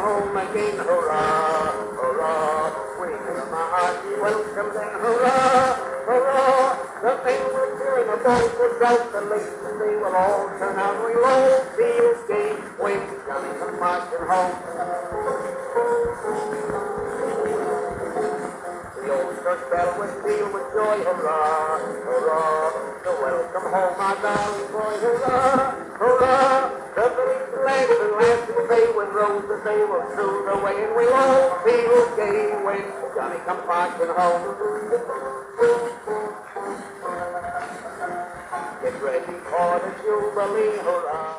home again, hurrah, hurrah. We give 'em a hearty welcome then, hurrah, hurrah. The thing we're doing about the south, the late they will all turn out. We'll all feel gay when Johnny comes marching home. The old church bell will peal with joy, hurrah, hurrah. The welcome home, our darling boy, hurrah, hurrah. The village lads and lasses, they will rose as they will soothe away, and we'll all feel gay when Johnny comes marching home. Get ready for the Jubilee, hurrah.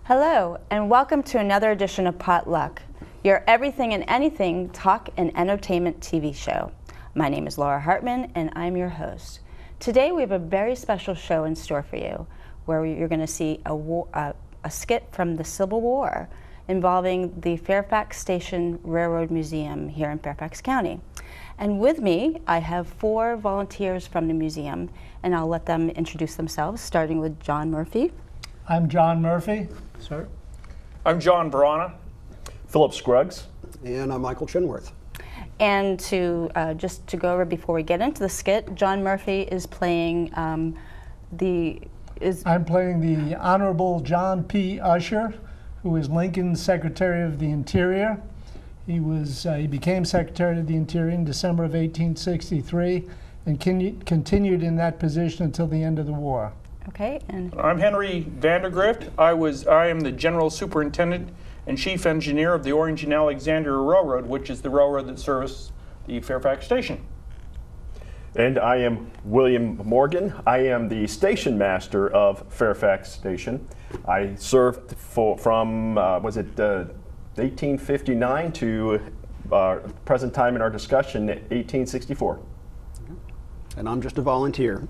Hello, and welcome to another edition of Potluck, your everything and anything talk and entertainment TV show. My name is Laura Hartman, and I'm your host. Today we have a very special show in store for you, where you're going to see a skit from the Civil War involving the Fairfax Station Railroad Museum here in Fairfax County. And with me, I have 4 volunteers from the museum, and I'll let them introduce themselves, starting with John Murphy. I'm John Murphy, sir. I'm Jon Vrana. Philip Scruggs. And I'm Michael Chinworth. And just to go over before we get into the skit, John Murphy is playing I'm playing the Honorable John P. Usher, who is Lincoln's Secretary of the Interior. He became Secretary of the Interior in December of 1863 and continued in that position until the end of the war. Okay, and I'm Henry Vandergrift. I am the General Superintendent and Chief Engineer of the Orange and Alexandria Railroad, which is the railroad that serves the Fairfax Station. And I am William Morgan. I am the Station Master of Fairfax Station. I served from 1859 to present time in our discussion, 1864. And I'm just a volunteer.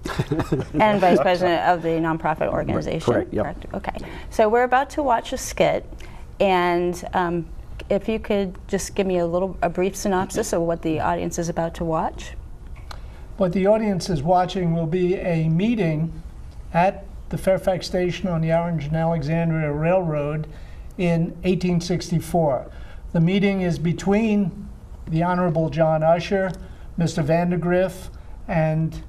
and Vice President of the nonprofit organization. Correct, yep. Correct. Okay, so we're about to watch a skit, and if you could just give me a brief synopsis of what the audience is about to watch. What the audience is watching will be a meeting at the Fairfax Station on the Orange and Alexandria Railroad in 1864. The meeting is between the Honorable John Usher, Mr. Vandergrift, and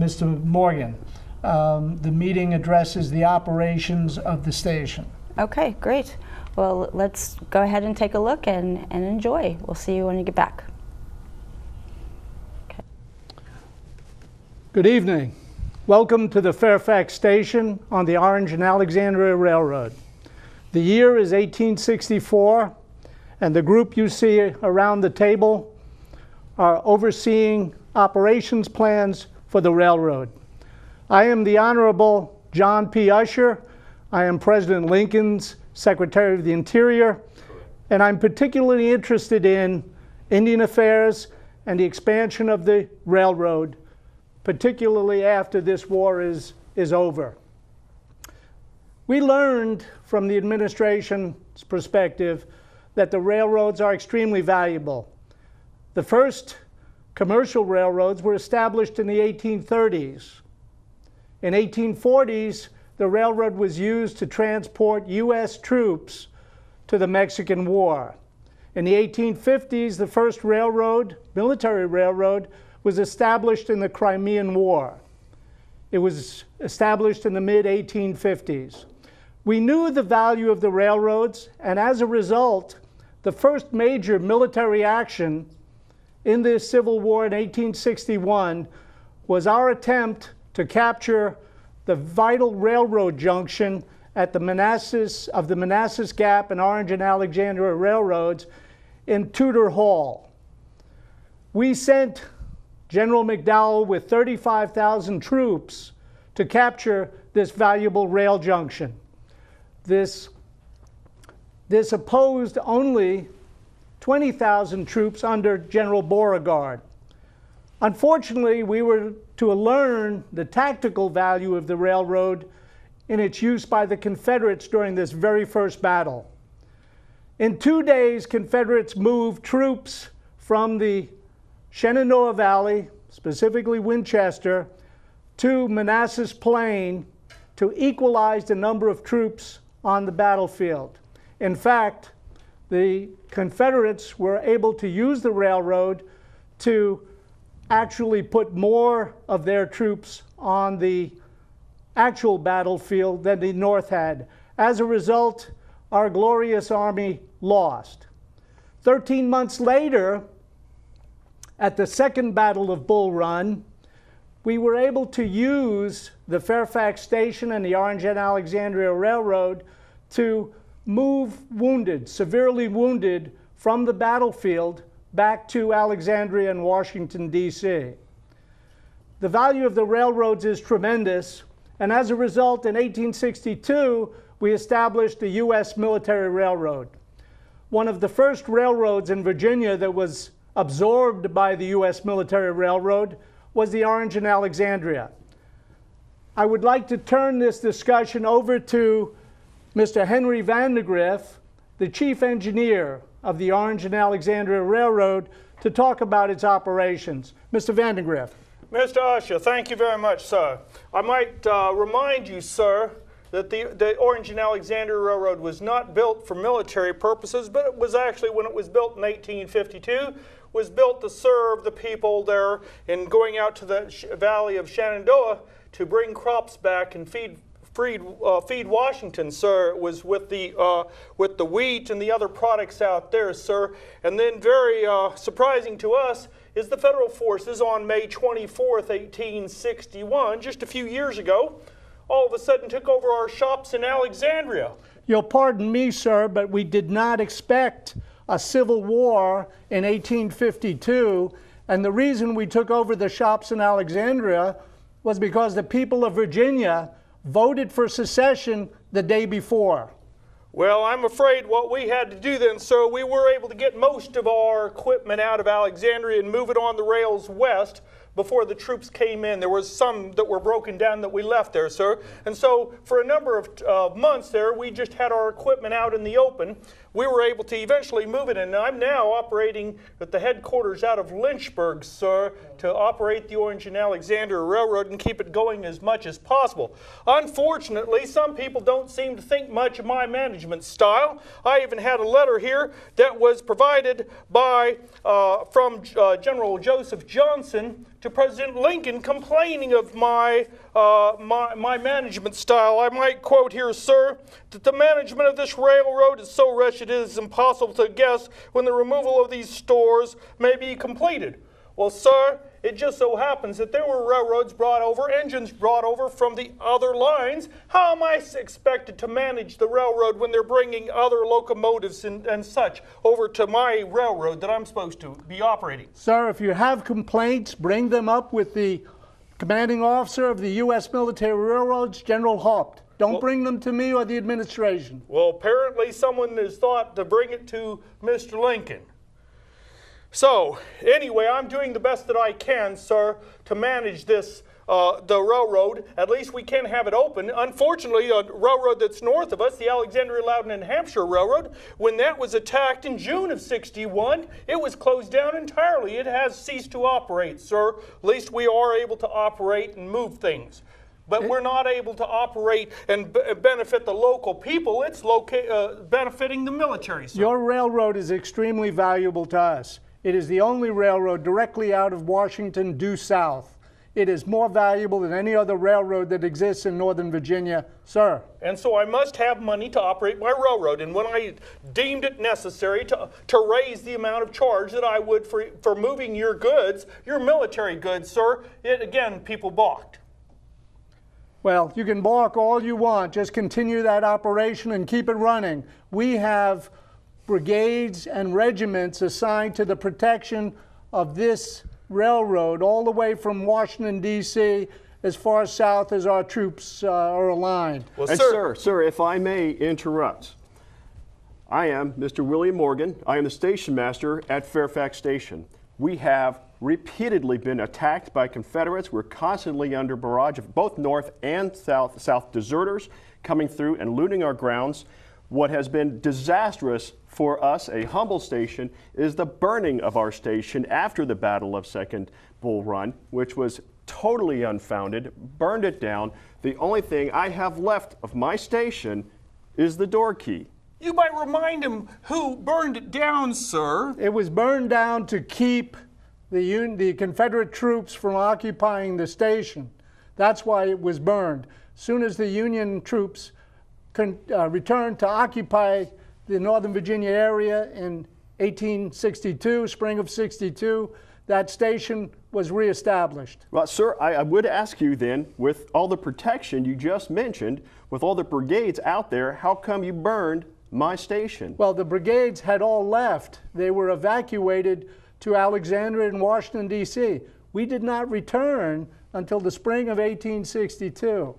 Mr. Morgan. The meeting addresses the operations of the station. Okay, great. Well, let's go ahead and take a look and enjoy. We'll see you when you get back. Okay. Good evening. Welcome to the Fairfax Station on the Orange and Alexandria Railroad. The year is 1864, and the group you see around the table are overseeing operations plans for the railroad. I am the Honorable John P. Usher. I am President Lincoln's Secretary of the Interior, and I'm particularly interested in Indian affairs and the expansion of the railroad, particularly after this war is over. We learned from the administration's perspective that the railroads are extremely valuable. The first commercial railroads were established in the 1830s. In 1840s, the railroad was used to transport U.S. troops to the Mexican War. In the 1850s, the first military railroad, was established in the Crimean War. It was established in the mid-1850s. We knew the value of the railroads, and as a result, the first major military action in the Civil War in 1861 was our attempt to capture the vital railroad junction at the Manassas Gap and Orange and Alexandria Railroads in Tudor Hall. We sent General McDowell with 35,000 troops to capture this valuable rail junction. This opposed only 20,000 troops under General Beauregard. Unfortunately, we were to learn the tactical value of the railroad in its use by the Confederates during this very first battle. In 2 days, Confederates moved troops from the Shenandoah Valley, specifically Winchester, to Manassas Plain to equalize the number of troops on the battlefield. In fact, the Confederates were able to use the railroad to actually put more of their troops on the actual battlefield than the North had. As a result, our glorious army lost. 13 months later, at the Second Battle of Bull Run, we were able to use the Fairfax Station and the Orange and Alexandria Railroad to move wounded, severely wounded, from the battlefield back to Alexandria and Washington, D.C. The value of the railroads is tremendous, and as a result, in 1862, we established the U.S. Military Railroad. One of the first railroads in Virginia that was absorbed by the U.S. Military Railroad was the Orange and Alexandria. I would like to turn this discussion over to Mr. Henry Vandegrift, the chief engineer of the Orange and Alexandria Railroad, to talk about its operations. Mr. Vandegrift. Mr. Usher, thank you very much, sir. I might remind you, sir, that the Orange and Alexandria Railroad was not built for military purposes, but it was actually, when it was built in 1852, was built to serve the people there in going out to the valley of Shenandoah to bring crops back and feed Washington, sir. It was with the wheat and the other products out there, sir. And then very surprising to us is the federal forces on May 24th, 1861, just a few years ago, all of a sudden took over our shops in Alexandria. You'll pardon me, sir, but we did not expect a civil war in 1852, and the reason we took over the shops in Alexandria was because the people of Virginia voted for secession the day before. Well, I'm afraid what we had to do then, sir, we were able to get most of our equipment out of Alexandria and move it on the rails west before the troops came in. There was some that were broken down that we left there, sir. And so for a number of months there, we just had our equipment out in the open. We were able to eventually move it, and I'm now operating at the headquarters out of Lynchburg, sir, to operate the Orange and Alexandria Railroad and keep it going as much as possible. Unfortunately, some people don't seem to think much of my management style. I even had a letter here that was provided by from General Joseph Johnson to President Lincoln complaining of my management style. I might quote here, sir, that the management of this railroad is so wretched it is impossible to guess when the removal of these stores may be completed. Well, sir, it just so happens that there were railroads brought over, engines brought over from the other lines. How am I expected to manage the railroad when they're bringing other locomotives and such over to my railroad that I'm supposed to be operating? Sir, if you have complaints, bring them up with the commanding officer of the U.S. Military Railroads, General Haupt. Don't bring them to me or the administration. Well, apparently someone has thought to bring it to Mr. Lincoln. So, anyway, I'm doing the best that I can, sir, to manage this, the railroad. At least we can have it open. Unfortunately, a railroad that's north of us, the Alexandria, Loudoun, and Hampshire Railroad, when that was attacked in June of '61, it was closed down entirely. It has ceased to operate, sir. At least we are able to operate and move things. But we're not able to operate and benefit the local people. It's benefiting the military, sir. Your railroad is extremely valuable to us. It is the only railroad directly out of Washington due south. It is more valuable than any other railroad that exists in Northern Virginia, sir. And so I must have money to operate my railroad. And when I deemed it necessary to raise the amount of charge that I would for moving your goods, your military goods, sir, again, people balked. Well, you can balk all you want. Just continue that operation and keep it running. We have brigades and regiments assigned to the protection of this railroad all the way from Washington, D.C., as far south as our troops are aligned. Well, sir, if I may interrupt. I am Mr. William Morgan. I am the station master at Fairfax Station. We have repeatedly been attacked by Confederates. We're constantly under barrage of both north and south deserters coming through and looting our grounds. What has been disastrous for us, a humble station, is the burning of our station after the Battle of Second Bull Run, which was totally unfounded, burned it down. The only thing I have left of my station is the door key. You might remind him who burned it down, sir. It was burned down to keep the Confederate troops from occupying the station. That's why it was burned. As soon as the Union troops returned to occupy the Northern Virginia area in 1862, spring of 62, that station was reestablished. Well, sir, I would ask you then, with all the protection you just mentioned, with all the brigades out there, how come you burned my station? Well, the brigades had all left. They were evacuated to Alexandria and Washington, D.C. We did not return until the spring of 1862.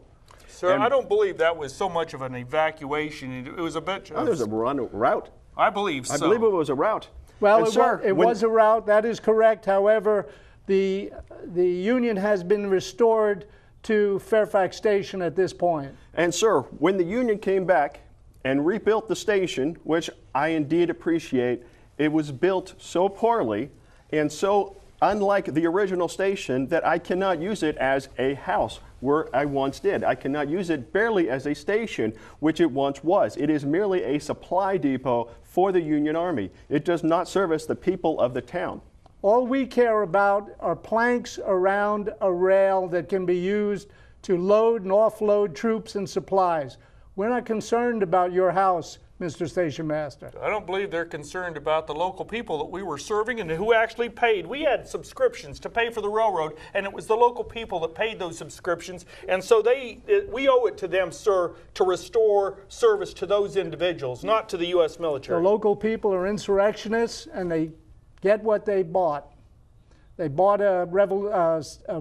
Sir, I don't believe that was so much of an evacuation. It was a bit of... It was a route. I believe so. I believe it was a route. Well, And it was a route, that is correct. However, the Union has been restored to Fairfax Station at this point. And sir, when the Union came back and rebuilt the station, which I indeed appreciate, it was built so poorly and so unlike the original station that I cannot use it as a house where I once did. I cannot use it barely as a station, which it once was. It is merely a supply depot for the Union Army. It does not service the people of the town. All we care about are planks around a rail that can be used to load and offload troops and supplies. We're not concerned about your house, Mr. Station Master. I don't believe they're concerned about the local people that we were serving and who actually paid. We had subscriptions to pay for the railroad, and it was the local people that paid those subscriptions. And so we owe it to them, sir, to restore service to those individuals, not to the U.S. military. The local people are insurrectionists, and they get what they bought. They bought a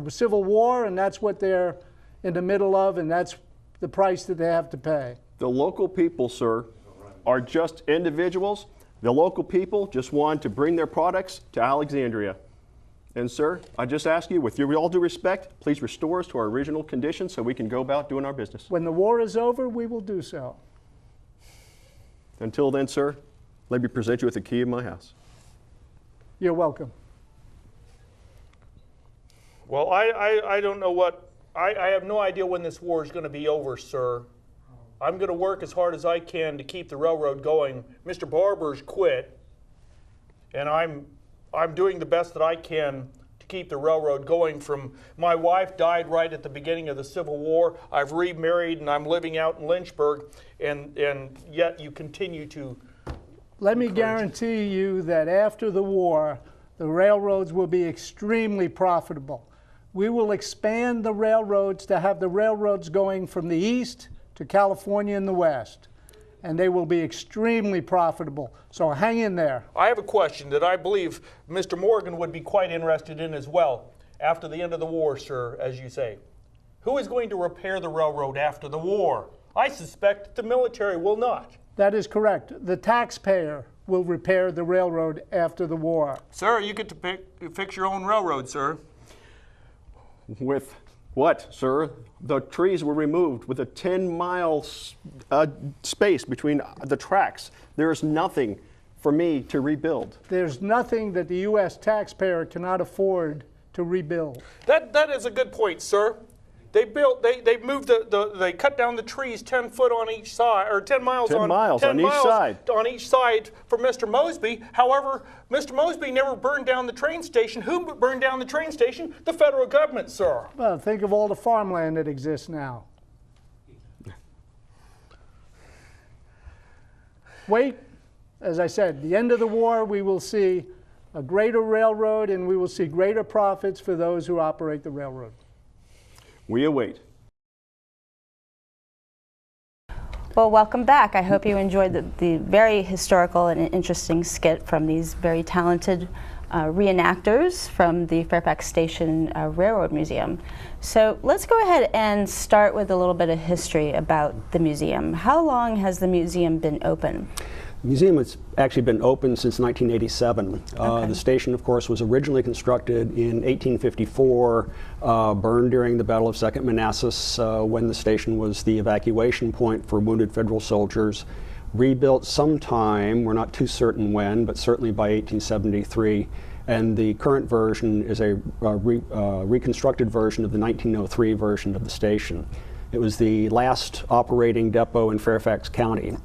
civil war, and that's what they're in the middle of, and that's the price that they have to pay. The local people, sir, are just individuals. The local people just want to bring their products to Alexandria. And sir, I just ask you, with all due respect, please restore us to our original condition so we can go about doing our business. When the war is over, we will do so. Until then, sir, let me present you with the key of my house. You're welcome. Well, I don't know what, I have no idea when this war is going to be over, sir. I'm going to work as hard as I can to keep the railroad going. Mr. Barber's quit, and I'm doing the best that I can to keep the railroad going. My wife died right at the beginning of the Civil War. I've remarried, and I'm living out in Lynchburg, and yet you continue to... Let me guarantee you that after the war, the railroads will be extremely profitable. We will expand the railroads to have the railroads going from the east to California and the west, and they will be extremely profitable. So hang in there. I have a question that I believe Mr. Morgan would be quite interested in as well. After the end of the war, sir, as you say, who is going to repair the railroad after the war? I suspect the military will not. That is correct. The taxpayer will repair the railroad after the war. Sir, you get to fix your own railroad, sir. With what, sir? The trees were removed with a 10-mile space between the tracks. There's nothing for me to rebuild. There's nothing that the U.S. taxpayer cannot afford to rebuild. That is a good point, sir. They moved they cut down the trees 10 foot on each side, or 10 miles on each side for Mr. Mosby. However, Mr. Mosby never burned down the train station. Who burned down the train station? The federal government, sir. Well, think of all the farmland that exists now. Wait, as I said, the end of the war, we will see a greater railroad, and we will see greater profits for those who operate the railroad. We await. Well, welcome back. I hope you enjoyed the very historical and interesting skit from these very talented reenactors from the Fairfax Station Railroad Museum. So let's go ahead and start with a little bit of history about the museum. How long has the museum been open? The museum has actually been open since 1987. Okay. The station, of course, was originally constructed in 1854, burned during the Battle of Second Manassas when the station was the evacuation point for wounded federal soldiers. Rebuilt sometime, we're not too certain when, but certainly by 1873. And the current version is a reconstructed version of the 1903 version of the station. It was the last operating depot in Fairfax County.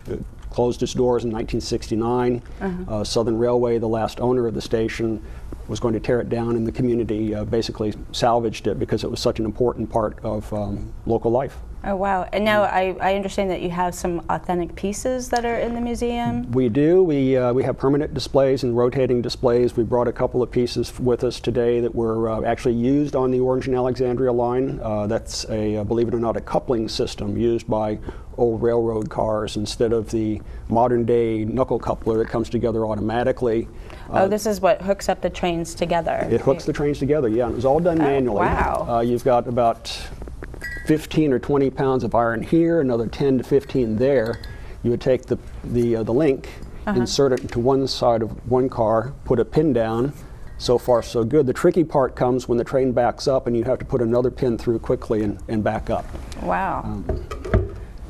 It closed its doors in 1969. Southern Railway, the last owner of the station, was going to tear it down, and the community basically salvaged it because it was such an important part of local life. Oh, wow. And now I understand that you have some authentic pieces that are in the museum? We do. We have permanent displays and rotating displays. We brought a couple of pieces with us today that were actually used on the Orange and Alexandria line. That's a, believe it or not, a coupling system used by old railroad cars instead of the modern day knuckle coupler that comes together automatically. Oh, this is what hooks up the trains together. It hooks the trains together, yeah. And it was all done manually. Wow. You've got about 15 or 20 pounds of iron here, another 10 to 15 there. You would take the link, insert it into one side of one car, put a pin down. So far, so good. The tricky part comes when the train backs up and you have to put another pin through quickly and back up. Wow.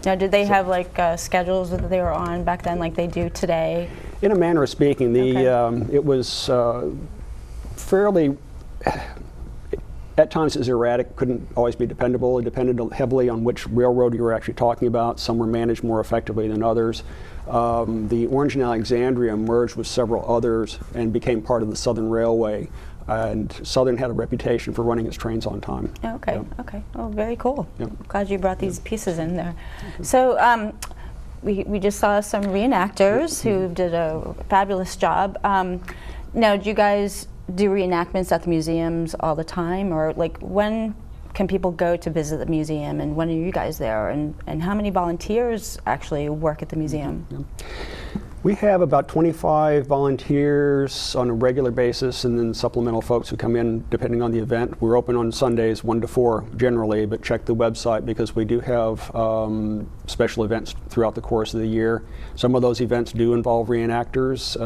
Now, did they have like schedules that they were on back then like they do today? In a manner of speaking, it was fairly, at times it was erratic, couldn't always be dependable. It depended heavily on which railroad you were actually talking about. Some were managed more effectively than others. The Orange and Alexandria merged with several others and became part of the Southern Railway. And Southern had a reputation for running its trains on time. Okay, okay. Oh, very cool. Yep. Glad you brought these pieces in there. So we just saw some reenactors who did a fabulous job. Now, do you guys do reenactments at the museums all the time? Or like when can people go to visit the museum, and when are you guys there? And how many volunteers actually work at the museum? We have about 25 volunteers on a regular basis, and then supplemental folks who come in depending on the event. We're open on Sundays 1 to 4 generally, but check the website because we do have special events throughout the course of the year. Some of those events do involve reenactors.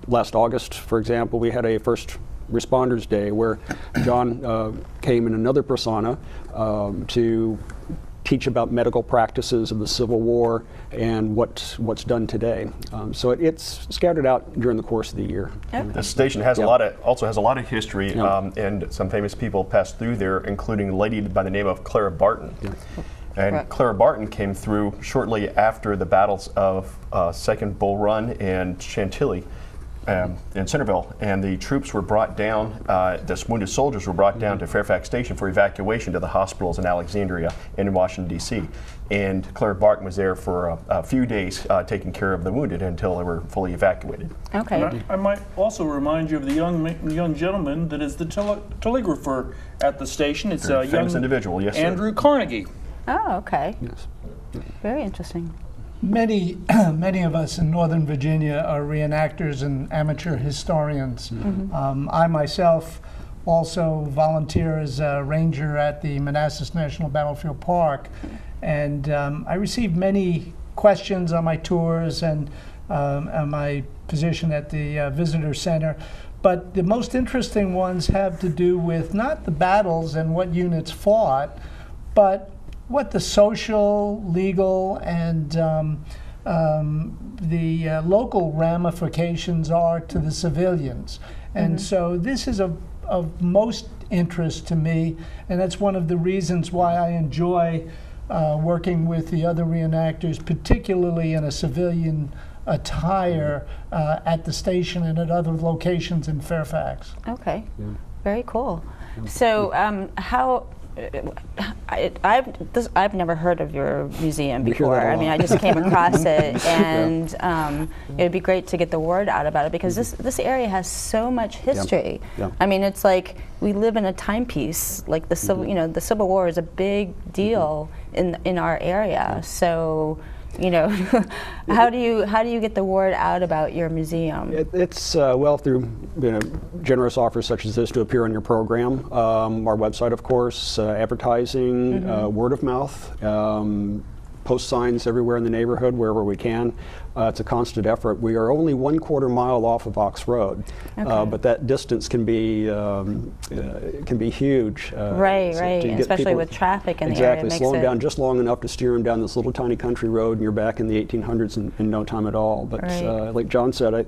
Last August, for example, we had a First Responders Day where John came in another persona to teach about medical practices of the Civil War and what's done today. So it's scattered out during the course of the year. The station has also has a lot of history, and some famous people passed through there, including a lady by the name of Clara Barton. And Clara Barton came through shortly after the battles of Second Bull Run and Chantilly in Centerville, and the troops were brought down, the wounded soldiers were brought down to Fairfax Station for evacuation to the hospitals in Alexandria and in Washington, D.C. And Clara Barton was there for a few days taking care of the wounded until they were fully evacuated. Okay. I might also remind you of the young gentleman that is the telegrapher at the station. It's a famous young individual, yes, Andrew Carnegie. Oh, okay. Yes. Very interesting. Many of us in Northern Virginia are reenactors and amateur historians. I myself also volunteer as a ranger at the Manassas National Battlefield Park, and I receive many questions on my tours and on my position at the Visitor Center. But the most interesting ones have to do with not the battles and what units fought, but what the social, legal, and the local ramifications are to the civilians. And so this is of most interest to me, and that's one of the reasons why I enjoy working with the other reenactors, particularly in a civilian attire at the station and at other locations in Fairfax. Okay. Very cool. So how I've never heard of your museum before. I mean, I just came across it, and it would be great to get the word out about it because this area has so much history. I mean, it's like we live in a timepiece. Like the Civil, the Civil War is a big deal in our area. So, how do you get the word out about your museum? It's well, through generous offers such as this to appear on your program, our website, of course, advertising, word of mouth, post signs everywhere in the neighborhood wherever we can. It's a constant effort. We are only 1/4 mile off of Ox Road, but that distance can be huge. Right, especially with traffic in the area. Exactly, slow them down just long enough to steer them down this little tiny country road, and you're back in the 1800s in no time at all. But like John said,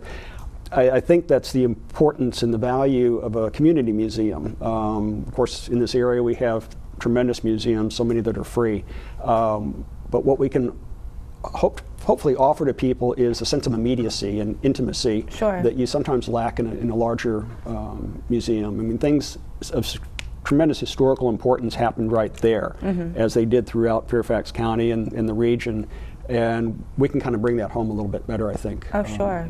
I think that's the importance and the value of a community museum. Of course, in this area we have tremendous museums, so many that are free. But what we can hopefully offer to people is a sense of immediacy and intimacy that you sometimes lack in a larger museum. I mean, things of tremendous historical importance happened right there, as they did throughout Fairfax County and the region, and we can kind of bring that home a little bit better, I think. Oh, sure.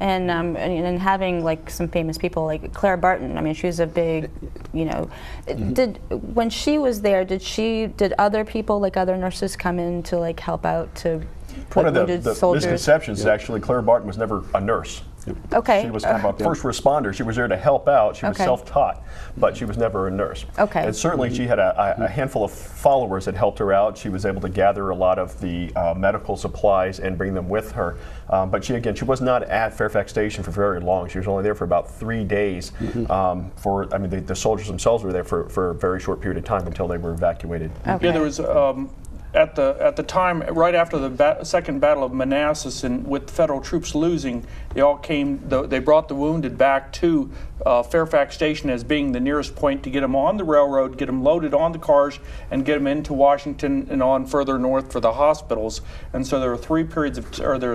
And having like some famous people like Clara Barton. I mean, she was a big, when she was there, did other people, like other nurses, come in to like help out to put wounded soldiers? One of the misconceptions is actually Clara Barton was never a nurse. Okay. She was kind of a first responder. She was there to help out. She was self-taught, but she was never a nurse. Okay. And certainly she had a handful of followers that helped her out. She was able to gather a lot of the medical supplies and bring them with her. But she was not at Fairfax Station for very long. She was only there for about 3 days. The soldiers themselves were there for a very short period of time until they were evacuated. Okay. Yeah, there was at the time, right after the Second Battle of Manassas, and with Federal troops losing, they all came. They brought the wounded back to Fairfax Station as being the nearest point to get them on the railroad, get them loaded on the cars, and get them into Washington and on further north for the hospitals. And so there were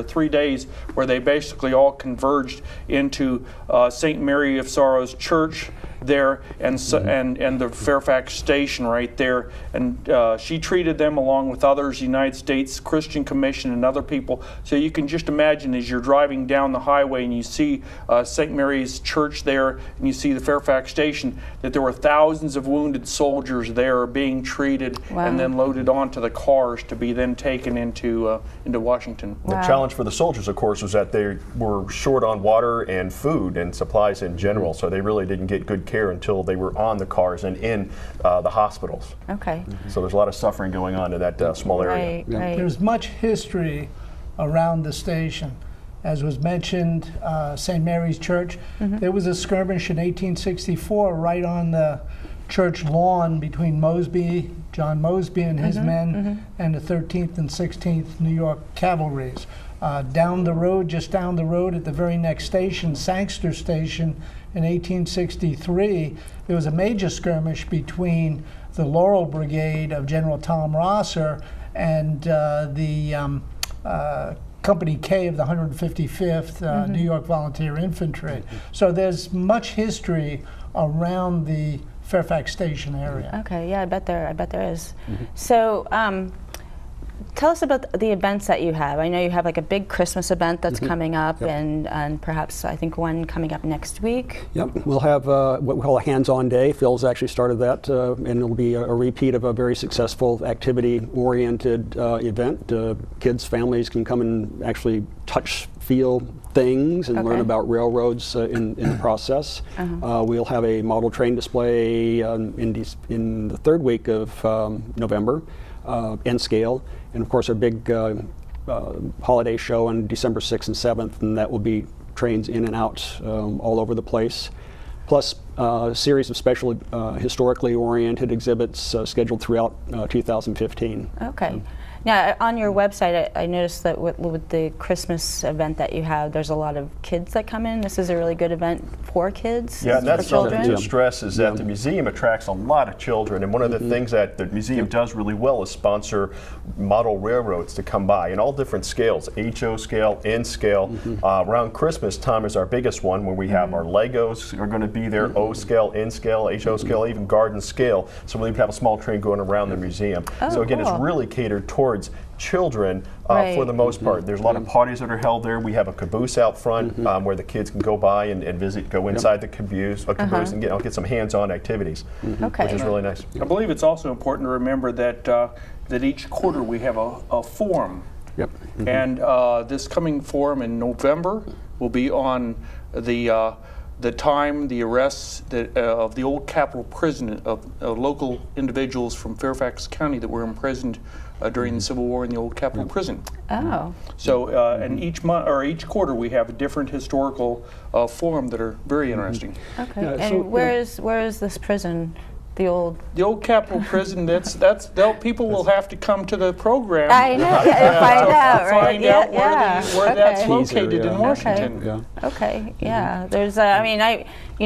3 days where they basically all converged into St. Mary of Sorrows Church there, and the Fairfax Station right there, and she treated them along with others, United States Christian Commission and other people. So you can just imagine as you're driving down the highway and you see St. Mary's Church there, and you see the Fairfax Station, that there were thousands of wounded soldiers there being treated and then loaded onto the cars to be then taken into Washington. The challenge for the soldiers, of course, was that they were short on water and food and supplies in general, so they really didn't get good care until they were on the cars and in the hospitals. Okay. So there's a lot of suffering going on in that small area. Right. There's much history around the station. As was mentioned, St. Mary's Church, there was a skirmish in 1864 right on the church lawn between John Mosby and his men, and the 13th and 16th New York Cavalries. Down the road, just down the road at the very next station, Sangster Station, in 1863, there was a major skirmish between the Laurel Brigade of General Tom Rosser and the Company K of the 155th New York Volunteer Infantry. So there's much history around the Fairfax Station area. Okay, yeah, I bet there is. So tell us about the events that you have. I know you have like a big Christmas event that's coming up, and perhaps I think one coming up next week. Yep, we'll have what we call a hands-on day. Phil's actually started that, and it'll be a repeat of a very successful activity-oriented event. Kids, families can come and actually touch, feel things and learn about railroads in the process. We'll have a model train display in the third week of November, N scale, and of course our big holiday show on December 6th and 7th, and that will be trains in and out all over the place. Plus a series of special historically oriented exhibits scheduled throughout 2015. Okay. Now, on your website, I noticed that with the Christmas event that you have, there's a lot of kids that come in. This is a really good event for kids, and that's for children. something to stress is that the museum attracts a lot of children, and one of the things that the museum does really well is sponsor model railroads to come by in all different scales, HO scale, N scale. Around Christmas time is our biggest one, where we have our Legos are going to be there, O scale, N scale, HO scale, even garden scale. So we have a small train going around the museum. So again, it's really catered towards children for the most part. There's a lot of parties that are held there. We have a caboose out front where the kids can go by and visit, go inside the caboose, and get some hands-on activities, which is really nice. I believe it's also important to remember that that each quarter we have a forum. And this coming forum in November will be on the time the arrests of the old Capitol Prison of local individuals from Fairfax County that were imprisoned during the Civil War in the old Capitol Prison. Oh. So, and each month or each quarter we have a different historical forum that are very interesting. Okay. And where is this prison? The old Capitol Prison. That's people will have to come to the program. I know. Find out where that's located in Washington. Okay. Yeah. There's. I mean,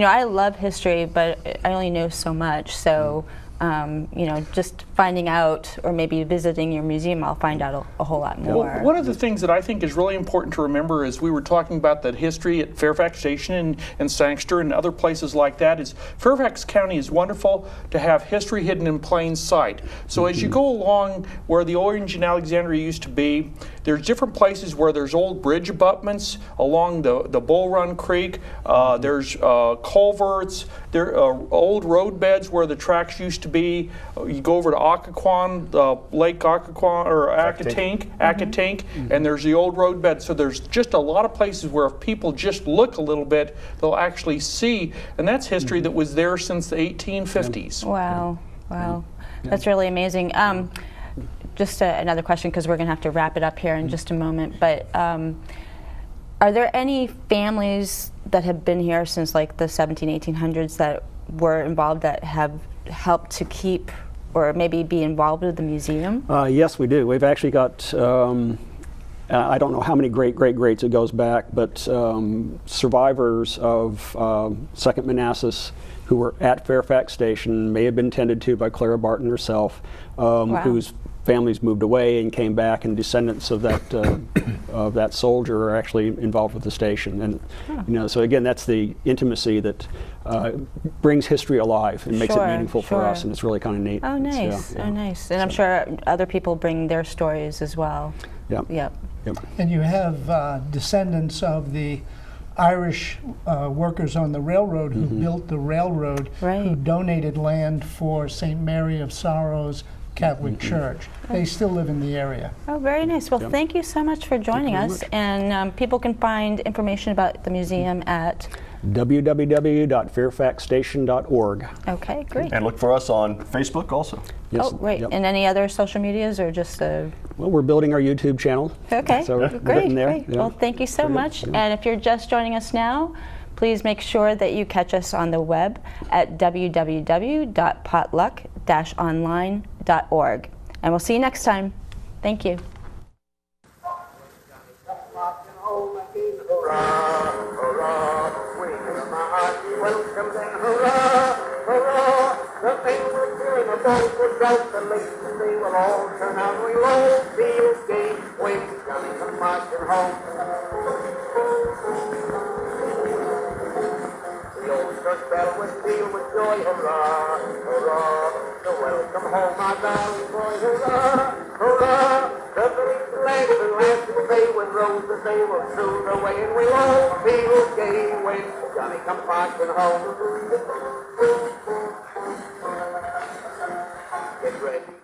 I love history, but I only know so much. So you know, just finding out, or maybe visiting your museum, I'll find out a whole lot more. Well, one of the things that I think is really important to remember is we were talking about that history at Fairfax Station and Sangster and other places like that, is Fairfax County is wonderful to have history hidden in plain sight. So as you go along where the Orange and Alexandria used to be, there's different places where there's old bridge abutments along the Bull Run Creek. There's culverts, there are old road beds where the tracks used to be. You go over to Occoquan, Lake Occoquan, or Accotink, and there's the old road bed. So there's just a lot of places where if people just look a little bit, they'll actually see, and that's history that was there since the 1850s. Wow, wow, that's really amazing. Just another question, because we're going to have to wrap it up here in just a moment, but are there any families that have been here since like the 1800s that were involved that have helped to keep or maybe be involved with the museum? Yes, we do. We've actually got, I don't know how many greats it goes back, but survivors of Second Manassas who were at Fairfax Station, may have been tended to by Clara Barton herself, whose families moved away and came back, and descendants of that soldier are actually involved with the station. And you know, so again, that's the intimacy that brings history alive and makes it meaningful for us, and it's really kind of neat. Oh, nice. Oh, nice. And I'm sure other people bring their stories as well. Yep. And you have descendants of the Irish workers on the railroad who built the railroad, who donated land for St. Mary of Sorrows Catholic Church. They still live in the area. Oh, very nice. Well, thank you so much for joining us. And people can find information about the museum at www.fairfaxstation.org. Okay, great. And look for us on Facebook also. Yes. Oh, great. And any other social medias, or just Well, we're building our YouTube channel. Okay, So great. there. Great. Well, thank you so much. And if you're just joining us now, please make sure that you catch us on the web at www.potluck-online.org. And we'll see you next time. Thank you. Welcome and hurrah, hurrah, the thing we're doing about the doubt the late they will all turn out. We'll all feel gay when Johnny comes marching home. The old church bell will peal with joy, hurrah, hurrah, so welcome home, my valley boy, hurrah, hurrah. The village lads and lads will say when roses they will soon away, and we'll all feel gay when Johnny comes marching home. Get ready.